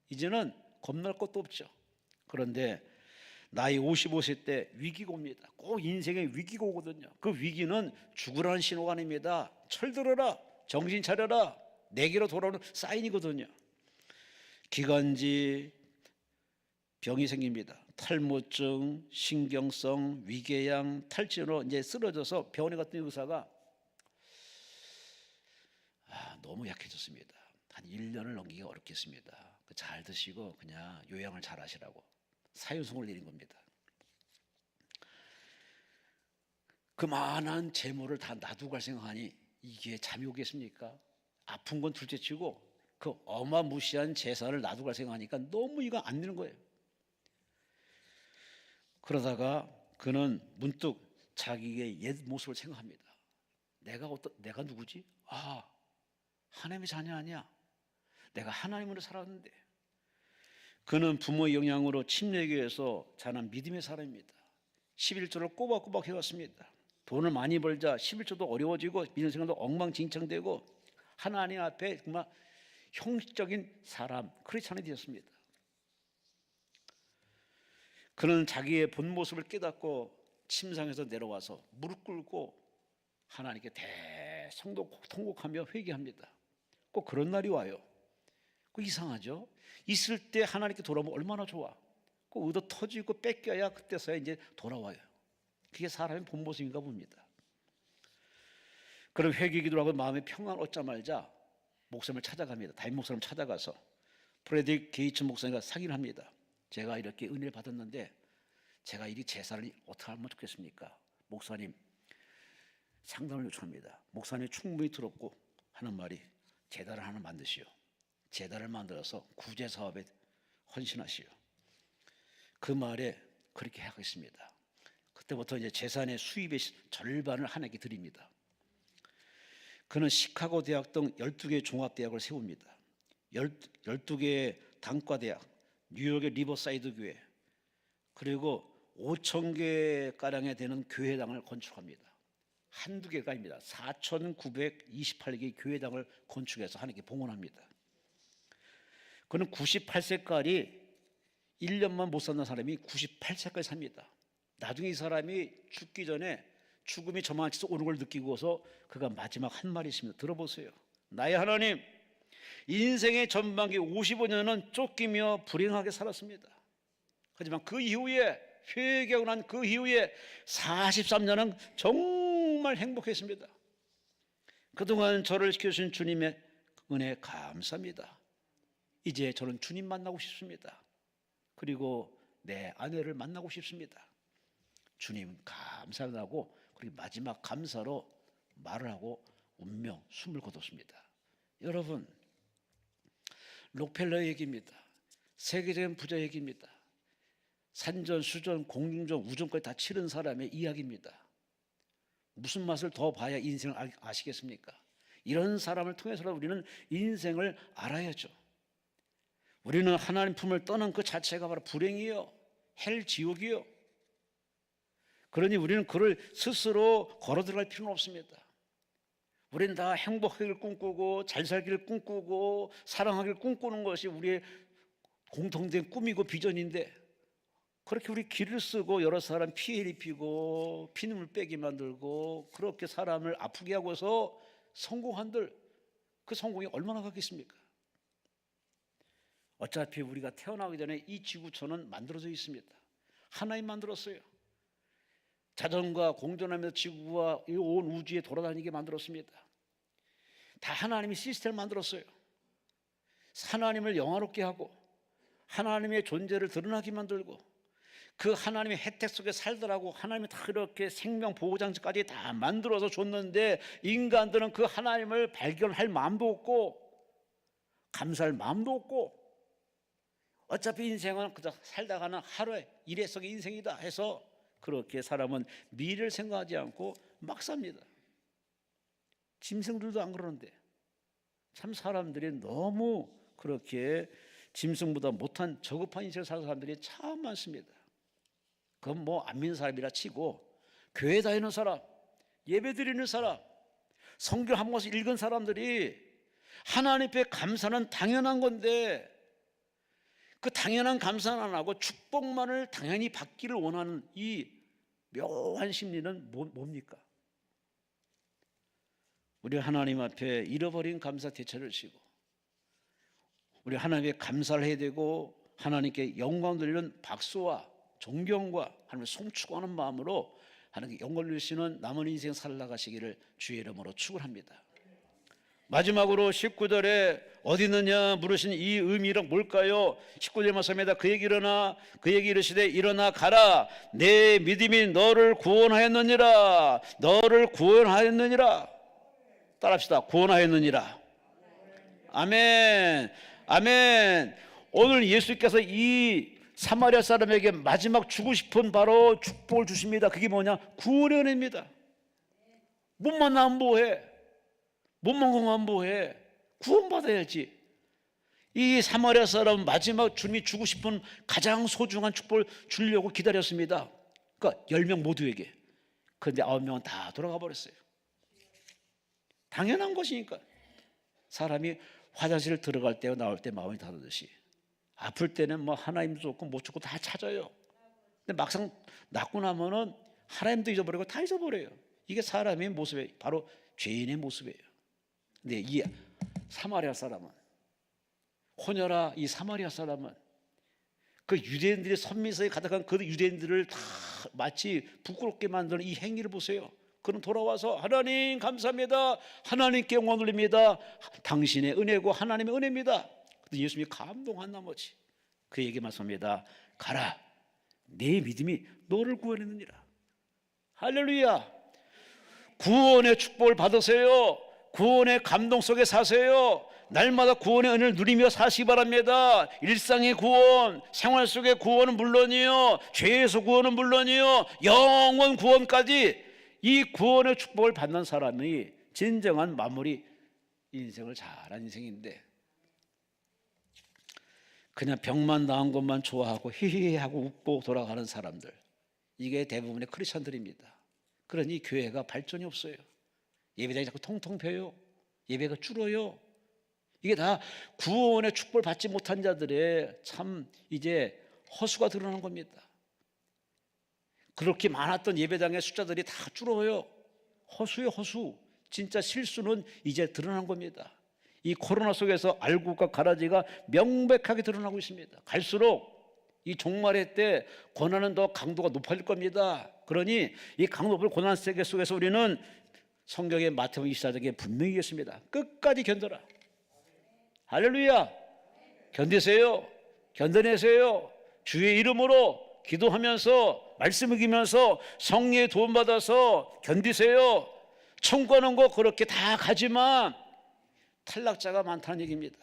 이제는 겁날 것도 없죠. 그런데 나이 55세 때 위기가 옵니다. 꼭 인생의 위기가 오거든요. 그 위기는 죽으라는 신호가 아닙니다. 철들어라, 정신 차려라, 내게로 돌아오는 사인이거든요. 기관지 병이 생깁니다. 탈모증, 신경성, 위궤양, 탈진으로 이제 쓰러져서 병원에 갔더니 의사가 너무 약해졌습니다. 한 1년을 넘기기가 어렵겠습니다. 잘 드시고 그냥 요양을 잘 하시라고 사유송을 내린 겁니다. 그만한 재물을 다 놔두고 갈 생각하니 이게 잠이 오겠습니까? 아픈 건 둘째치고 그 어마무시한 재산을 놔두고 갈 생각하니까 너무 이거 안 되는 거예요. 그러다가 그는 문득 자기의 옛 모습을 생각합니다. 내가 누구지? 하나님의 자녀 아니야. 내가 하나님으로 살았는데. 그는 부모의 영향으로 침례교에서 자란 믿음의 사람입니다. 11조를 꼬박꼬박 해왔습니다. 돈을 많이 벌자 11조도 어려워지고 믿음 생활도 엉망진창되고 하나님 앞에 정말 형식적인 사람, 크리스찬이 되었습니다. 그는 자기의 본 모습을 깨닫고 침상에서 내려와서 무릎 꿇고 하나님께 통곡하며 회개합니다. 꼭 그런 날이 와요. 그 이상하죠? 있을 때 하나님께 돌아오면 얼마나 좋아. 그 의도 터지고 뺏겨야 그때서야 이제 돌아와요. 그게 사람의 본 모습인가 봅니다. 그럼 회개 기도를 하고 마음의 평안을 얻자마자 목사님을 찾아갑니다. 담임 목사님 찾아가서 프레드릭 게이츠 목사님과 상의를 합니다. 제가 이렇게 은혜를 받았는데 제가 이 제사를 어떻게 하면 좋겠습니까? 목사님 상담을 요청합니다. 목사님이 충분히 들었고 하는 말이 제단을 하나 만드시오. 제단을 만들어서 구제 사업에 헌신하시오. 그 말에 그렇게 하겠습니다. 그때부터 이제 재산의 수입의 절반을 하나님께 드립니다. 그는 시카고 대학 등 12개의 종합대학을 세웁니다. 12개의 단과대학, 뉴욕의 리버사이드 교회, 그리고 5,000개가량에 되는 교회당을 건축합니다. 한두 개가 아닙니다. 4,928개의 교회당을 건축해서 하나님께 봉헌합니다. 그는 98세까지 1년만 못 사는 사람이 98세까지 삽니다. 나중에 이 사람이 죽기 전에 죽음이 저만치서 오는 걸 느끼고서 그가 마지막 한 말이 있습니다. 들어보세요. 나의 하나님, 인생의 전반기 55년은 쫓기며 불행하게 살았습니다. 하지만 그 이후에 회개하고 난 그 이후에 43년은 정말 행복했습니다. 그동안 저를 지켜주신 주님의 은혜 감사합니다. 이제 저는 주님 만나고 싶습니다. 그리고 내 아내를 만나고 싶습니다. 주님 감사하고 그리고 마지막 감사로 말을 하고 운명 숨을 거뒀습니다. 여러분, 록펠러 얘기입니다. 세계적인 부자 얘기입니다. 산전, 수전, 공중전, 우전까지 다 치른 사람의 이야기입니다. 무슨 맛을 더 봐야 인생을 아시겠습니까? 이런 사람을 통해서라도 우리는 인생을 알아야죠. 우리는 하나님 품을 떠난 그 자체가 바로 불행이요, 헬 지옥이요. 그러니 우리는 그를 스스로 걸어 들어갈 필요는 없습니다. 우리는 다 행복하기를 꿈꾸고 잘 살기를 꿈꾸고 사랑하기를 꿈꾸는 것이 우리의 공통된 꿈이고 비전인데, 그렇게 우리 길을 쓰고 여러 사람 피해를 입히고 피눈물 빼게 만들고 그렇게 사람을 아프게 하고서 성공한들 그 성공이 얼마나 가겠습니까? 어차피 우리가 태어나기 전에 이 지구촌은 만들어져 있습니다. 하나님 만들었어요. 자전과 공존하면서 지구와 이 온 우주에 돌아다니게 만들었습니다. 다 하나님이 시스템을 만들었어요. 하나님을 영화롭게 하고 하나님의 존재를 드러나게 만들고 그 하나님의 혜택 속에 살더라고 하나님이 다 그렇게 생명 보호장치까지 다 만들어서 줬는데 인간들은 그 하나님을 발견할 마음도 없고 감사할 마음도 없고 어차피 인생은 그저 살다가는 하루의 일회성의 인생이다 해서 그렇게 사람은 미래를 생각하지 않고 막 삽니다. 짐승들도 안 그러는데 참 사람들이 너무 그렇게 짐승보다 못한 저급한 인생을 사는 사람들이 참 많습니다. 그건 뭐 안 믿는 사람이라 치고 교회 다니는 사람, 예배 드리는 사람, 성경 한 권씩 읽은 사람들이 하나님 앞에 감사는 당연한 건데 그 당연한 감사는 안 하고 축복만을 당연히 받기를 원하는 이 묘한 심리는 뭡니까? 우리 하나님 앞에 잃어버린 감사 대처를 지고 우리 하나님께 감사를 해야 되고 하나님께 영광 돌리는 박수와 존경과 하나님을 송축하는 마음으로 하나님께 영광 돌리시는 남은 인생 살아가시기를 주의 이름으로 축원합니다. 마지막으로 19절에 어디 있느냐 물으신 이 의미는 뭘까요? 19절 말씀입니다. 그에게 이르시되 일어나 가라 내 믿음이 너를 구원하였느니라. 너를 구원하였느니라. 따라합시다. 구원하였느니라. 아멘. 아멘. 오늘 예수께서 이 사마리아 사람에게 마지막 주고 싶은 바로 축복을 주십니다. 그게 뭐냐? 구원의 은혜입니다. 못 만나면 뭐해? 못 먹으면 뭐해? 구원받아야지. 이 사마리아 사람은 마지막 주님이 주고 싶은 가장 소중한 축복을 주려고 기다렸습니다. 그러니까 10명 모두에게. 그런데 9명은 다 돌아가 버렸어요. 당연한 것이니까. 사람이 화장실 들어갈 때와 나올 때 마음이 다르듯이 아플 때는 뭐 하나님도 좋고 못 좋고 다 찾아요. 근데 막상 낫고 나면은 하나님도 잊어버리고 다 잊어버려요. 이게 사람의 모습이에요. 바로 죄인의 모습이에요. 근데 이 사마리아 사람은 혼혈아 이 사마리아 사람은 그 유대인들의 선미성에 가득한 그 유대인들을 다 마치 부끄럽게 만드는 이 행위를 보세요. 그는 돌아와서 하나님 감사합니다. 하나님께 영광 돌립니다. 당신의 은혜고 하나님의 은혜입니다. 예수님이 감동한 나머지 그에게 말씀합니다. 가라 내 믿음이 너를 구원했느니라. 할렐루야. 구원의 축복을 받으세요. 구원의 감동 속에 사세요. 날마다 구원의 은혜를 누리며 사시기 바랍니다. 일상의 구원, 생활 속의 구원은 물론이요, 죄에서 구원은 물론이요, 영원 구원까지 이 구원의 축복을 받는 사람이 진정한 마무리 인생을 잘한 인생인데 그냥 병만 나은 것만 좋아하고 히히하고 웃고 돌아가는 사람들, 이게 대부분의 크리스천들입니다. 그러니 교회가 발전이 없어요. 예배당이 자꾸 통통 펴요. 예배가 줄어요. 이게 다 구원의 축복을 받지 못한 자들의 참 이제 허수가 드러나는 겁니다. 그렇게 많았던 예배당의 숫자들이 다 줄어요. 허수예요, 허수. 진짜 실수는 이제 드러난 겁니다. 이 코로나 속에서 알곡과 가라지가 명백하게 드러나고 있습니다. 갈수록 이 종말의 때 고난은 더 강도가 높아질 겁니다. 그러니 이 강도를 고난 세계 속에서 우리는 성경의 마태복음 24장에 분명히 있습니다. 끝까지 견뎌라. 할렐루야. 견디세요. 견뎌내세요. 주의 이름으로 기도하면서 말씀 읽으면서 성령의 도움받아서 견디세요. 천국 가는 거 그렇게 다 가지만 탈락자가 많다는 얘기입니다.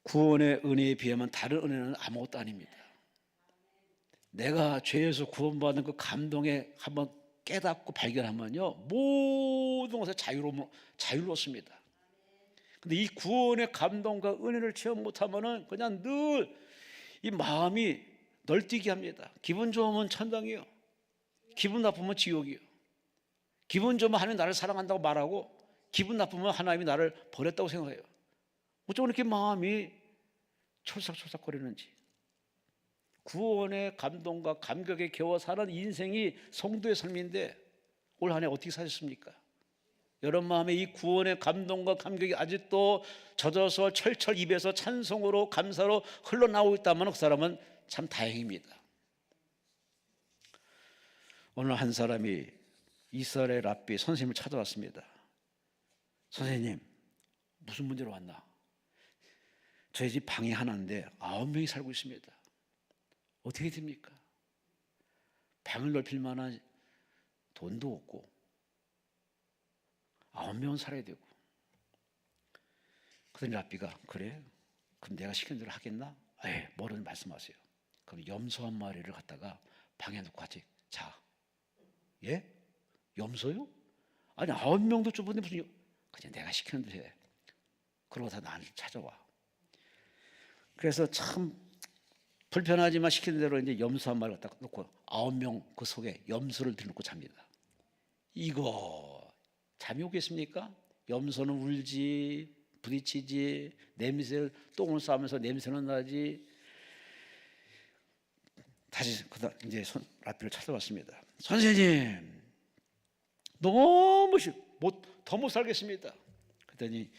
구원의 은혜에 비하면 다른 은혜는 아무것도 아닙니다. 내가 죄에서 구원받는 그 감동에 한번 깨닫고 발견하면요, 모든 것에 자유롭습니다. 근데 이 구원의 감동과 은혜를 체험 못하면은 그냥 늘 이 마음이 널뛰게 합니다. 기분 좋으면 천당이요, 기분 나쁘면 지옥이요. 기분 좋으면 하나님이 나를 사랑한다고 말하고, 기분 나쁘면 하나님이 나를 버렸다고 생각해요. 어쩌면 이렇게 마음이 촐싹촐싹거리는지. 구원의 감동과 감격에 겨워 사는 인생이 성도의 삶인데 올 한 해 어떻게 사셨습니까? 여러분 마음에 이 구원의 감동과 감격이 아직도 젖어서 철철 입에서 찬송으로 감사로 흘러나오고 있다면 그 사람은 참 다행입니다. 오늘 한 사람이 이스라엘 랍비 선생님을 찾아왔습니다. 선생님, 무슨 문제로 왔나? 저희 집 방이 하나인데 9명이 살고 있습니다. 어떻게 됩니까? 방을 넓힐 만한 돈도 없고 9명은 살아야 되고. 그러니 랍비가, 그래? 그럼 내가 시키는 대로 하겠나? 뭐라도 말씀하세요. 그럼 염소 한 마리를 갖다가 방에 놓고 같이 자. 예? 염소요? 아니 9명도 좁은데 무슨 그냥 내가 시키는 대로 해. 그러고 다 나를 찾아와. 그래서 참 불편하지만 시키는 대로 이제 염소 한 마리 갖다 놓고 9명 그 속에 염소를 들놓고 잡니다. 이거 잠이 오겠습니까? 염소는 울지, 부딪히지, 냄새를 똥을 싸면서 냄새는 나지. 다시 이제 랍비를 찾아왔습니다. 선생님, 너무 더 못 살겠습니다. 그랬더니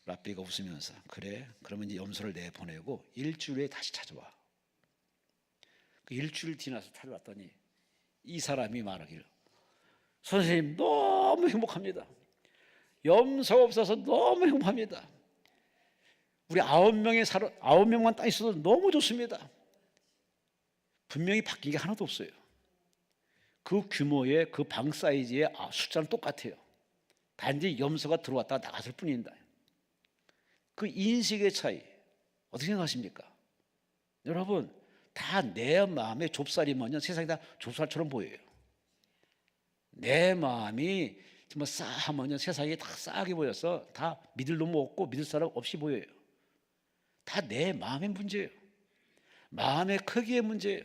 랍비가 웃으면서, 그래, 그러면 이제 염소를 내보내고 일주일 후에 다시 찾아와. 그 일주일 지나서 찾아왔더니 이 사람이 말하기를, 선생님 너무 행복합니다. 염소가 없어서 너무 행복합니다. 우리 9명만 딱 있어도 너무 좋습니다. 분명히 바뀐 게 하나도 없어요. 그 규모의 그 방 사이즈의 숫자는 똑같아요. 단지 염소가 들어왔다가 나갔을 뿐입니다. 그 인식의 차이 어떻게 생각하십니까? 여러분, 다 내 마음의 좁쌀이면요 세상이 다 좁쌀처럼 보여요. 내 마음이 정말 싸하면요 세상이 다 싸하게 보여서 다 믿을 놈 없고 믿을 사람 없이 보여요. 다 내 마음의 문제예요. 마음의 크기의 문제예요.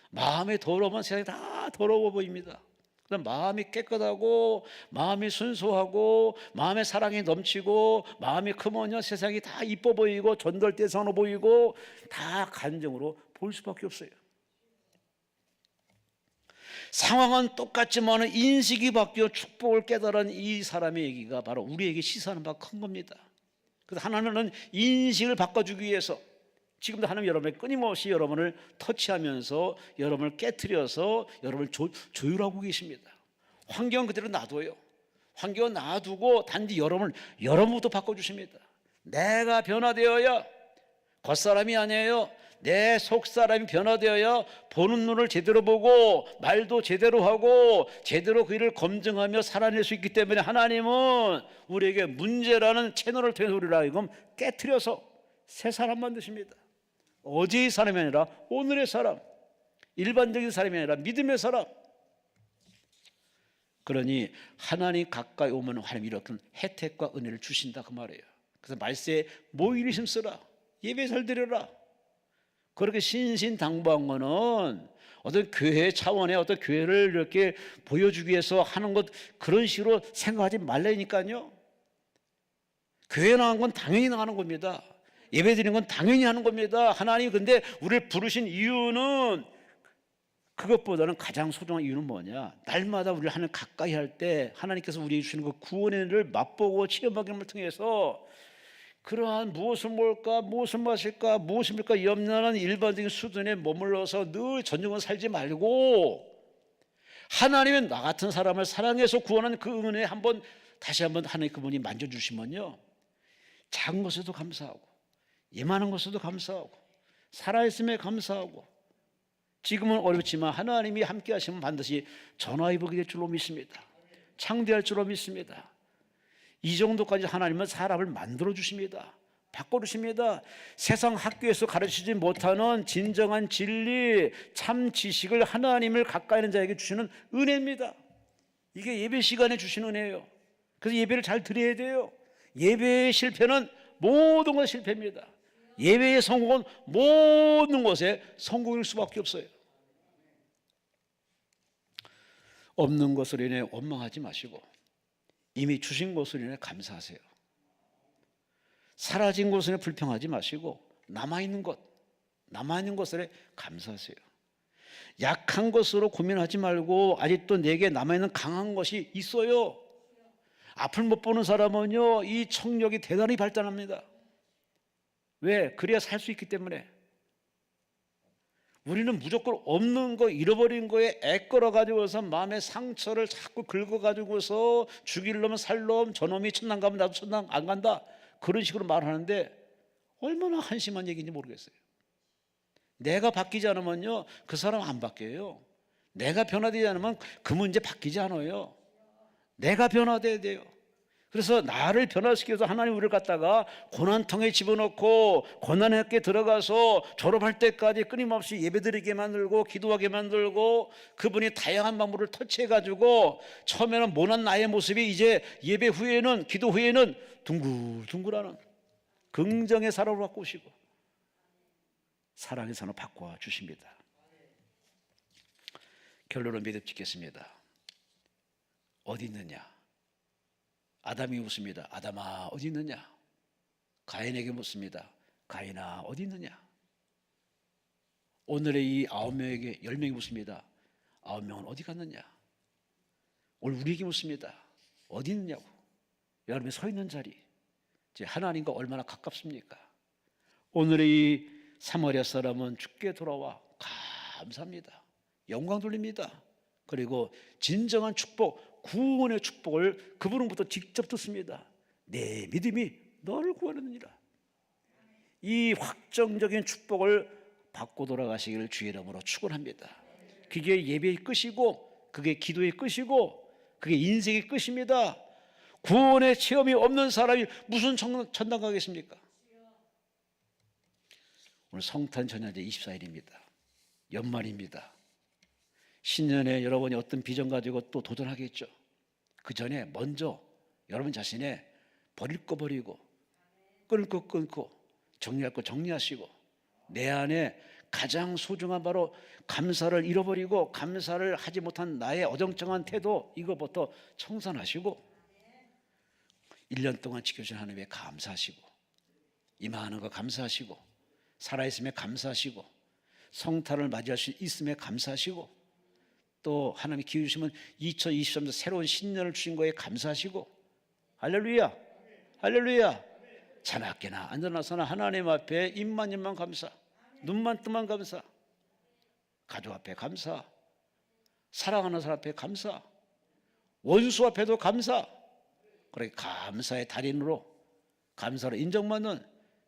마음이 더러우면 세상이 다 더러워 보입니다. 그다음 마음이 깨끗하고 마음이 순수하고 마음의 사랑이 넘치고 마음이 크면요 세상이 다 이뻐 보이고 전달대상으로 보이고 다 감정으로 볼 수밖에 없어요. 상황은 똑같지만 인식이 바뀌어 축복을 깨달은 이 사람의 얘기가 바로 우리에게 시사하는 바가 큰 겁니다. 그래서 하나님은 인식을 바꿔주기 위해서 지금도 하나님 여러분의 끊임없이 여러분을 터치하면서 여러분을 깨트려서 여러분을 조율하고 계십니다. 환경은 그대로 놔둬요. 환경은 놔두고 단지 여러분부터 바꿔주십니다. 내가 변화되어야 겉사람이 아니에요. 내 속사람이 변화되어야 보는 눈을 제대로 보고 말도 제대로 하고 제대로 그 일을 검증하며 살아낼 수 있기 때문에 하나님은 우리에게 문제라는 채널을 통해서 우리를 하여금 깨트려서 새 사람 만드십니다. 어제의 사람이 아니라 오늘의 사람, 일반적인 사람이 아니라 믿음의 사람. 그러니 하나님 가까이 오면 하나님이 이렇게 혜택과 은혜를 주신다 그 말이에요. 그래서 말세에 모이리 힘쓰라, 예배 잘 드려라. 그렇게 신신당부한 거는 어떤 교회 차원의 어떤 교회를 이렇게 보여주기 위해서 하는 것, 그런 식으로 생각하지 말라니까요. 교회 나간 건 당연히 나가는 겁니다. 예배드리는 건 당연히 하는 겁니다. 하나님 근데 우리를 부르신 이유는, 그것보다는 가장 소중한 이유는 뭐냐? 날마다 우리를 하나님 가까이 할 때 하나님께서 우리에게 주시는 그 구원의 은혜를 맛보고 체험하기를 통해서 그러한 무엇을 먹을까, 무엇을 마실까, 무엇을 입을까 염려하는 일반적인 수준에 머물러서 늘 전쟁을 살지 말고, 하나님은 나 같은 사람을 사랑해서 구원하는 그 은혜에 다시 한번 하나님 그분이 만져주시면요, 작은 것에도 감사하고 예만한 것에도 감사하고 살아있음에 감사하고, 지금은 어렵지만 하나님이 함께 하시면 반드시 전화위복이 될 줄로 믿습니다. 창대할 줄로 믿습니다. 이 정도까지 하나님은 사람을 만들어 주십니다. 바꿔주십니다. 세상 학교에서 가르치지 못하는 진정한 진리, 참 지식을 하나님을 가까이 있는 자에게 주시는 은혜입니다. 이게 예배 시간에 주시는 은혜예요. 그래서 예배를 잘 드려야 돼요. 예배의 실패는 모든 것이 실패입니다. 예배의 성공은 모든 것에 성공일 수밖에 없어요. 없는 것으로 인해 원망하지 마시고 이미 주신 것으로 인해 감사하세요. 사라진 것으로 인해 불평하지 마시고 남아있는 것에 감사하세요. 약한 것으로 고민하지 말고 아직도 내게 남아있는 강한 것이 있어요. 앞을 못 보는 사람은요, 이 청력이 대단히 발달합니다. 왜? 그래야 살 수 있기 때문에. 우리는 무조건 없는 거, 잃어버린 거에 애걸어 가지고서 마음의 상처를 자꾸 긁어 가지고서 죽일 놈은 살 놈, 저놈이 천당 가면 나도 천당 안 간다, 그런 식으로 말하는데 얼마나 한심한 얘기인지 모르겠어요. 내가 바뀌지 않으면요, 그 사람 안 바뀌어요. 내가 변화되지 않으면 그 문제 바뀌지 않아요. 내가 변화돼야 돼요. 그래서 나를 변화시켜서 하나님 우리를 갖다가 고난통에 집어넣고 고난학교에 들어가서 졸업할 때까지 끊임없이 예배드리게 만들고 기도하게 만들고, 그분이 다양한 방법을 터치해가지고 처음에는 모난 나의 모습이 이제 예배 후에는, 기도 후에는 둥글둥글하는 긍정의 사람으로 바꾸시고 사랑의 사람으로 바꿔주십니다. 결론을 믿음 짓겠습니다. 어디 있느냐? 아담이 묻습니다. 아담아 어디 있느냐? 가인에게 묻습니다. 가인아 어디 있느냐? 오늘의 이 9명에게 10명이 묻습니다. 9명은 어디 갔느냐? 오늘 우리에게 묻습니다. 어디 있느냐고. 여러분이 서 있는 자리, 이제 하나님과 얼마나 가깝습니까? 오늘의 이 사마리아 사람은 주께 돌아와 감사합니다. 영광 돌립니다. 그리고 진정한 축복, 구원의 축복을 그분으로부터 직접 듣습니다. 내 믿음이 너를 구원하느니라. 이 확정적인 축복을 받고 돌아가시기를 주의 이름으로 축원합니다. 그게 예배의 끝이고, 그게 기도의 끝이고, 그게 인생의 끝입니다. 구원의 체험이 없는 사람이 무슨 천당 가겠습니까? 오늘 성탄 전야제 24일입니다. 연말입니다. 신년에 여러분이 어떤 비전 가지고 또 도전하겠죠. 그 전에 먼저 여러분 자신의 버릴 거 버리고, 끊을 거 끊고, 정리할 거 정리하시고, 내 안에 가장 소중한 바로 감사를 잃어버리고 감사를 하지 못한 나의 어정쩡한 태도, 이거부터 청산하시고 1년 동안 지켜주신 하나님에 감사하시고, 임하는 거 감사하시고, 살아있음에 감사하시고, 성탄을 맞이할 수 있음에 감사하시고, 또 하나님이 기회 주시면 2023년 새로운 신년을 주신 거에 감사하시고, 할렐루야, 할렐루야. 자나깨나 앉아나서나 하나님 앞에 입만 감사, 눈만 뜨만 감사, 가족 앞에 감사, 사랑하는 사람 앞에 감사, 원수 앞에도 감사. 그렇게 감사의 달인으로, 감사로 인정받는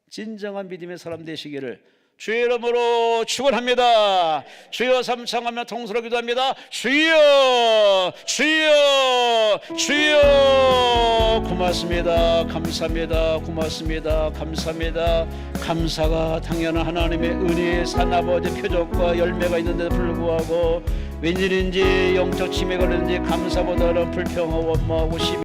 진정한 믿음의 사람 되시기를 주의 이름으로 축원합니다. 주여 삼창하며 통수로 기도합니다. 주여, 주여, 주여. 고맙습니다. 감사합니다. 고맙습니다. 감사합니다. 감사가 당연한 하나님의 은혜의 산아버지 표적과 열매가 있는데도 불구하고 웬일인지 영적 치매가 걸렸는지 감사보다는 불평하고 원망하고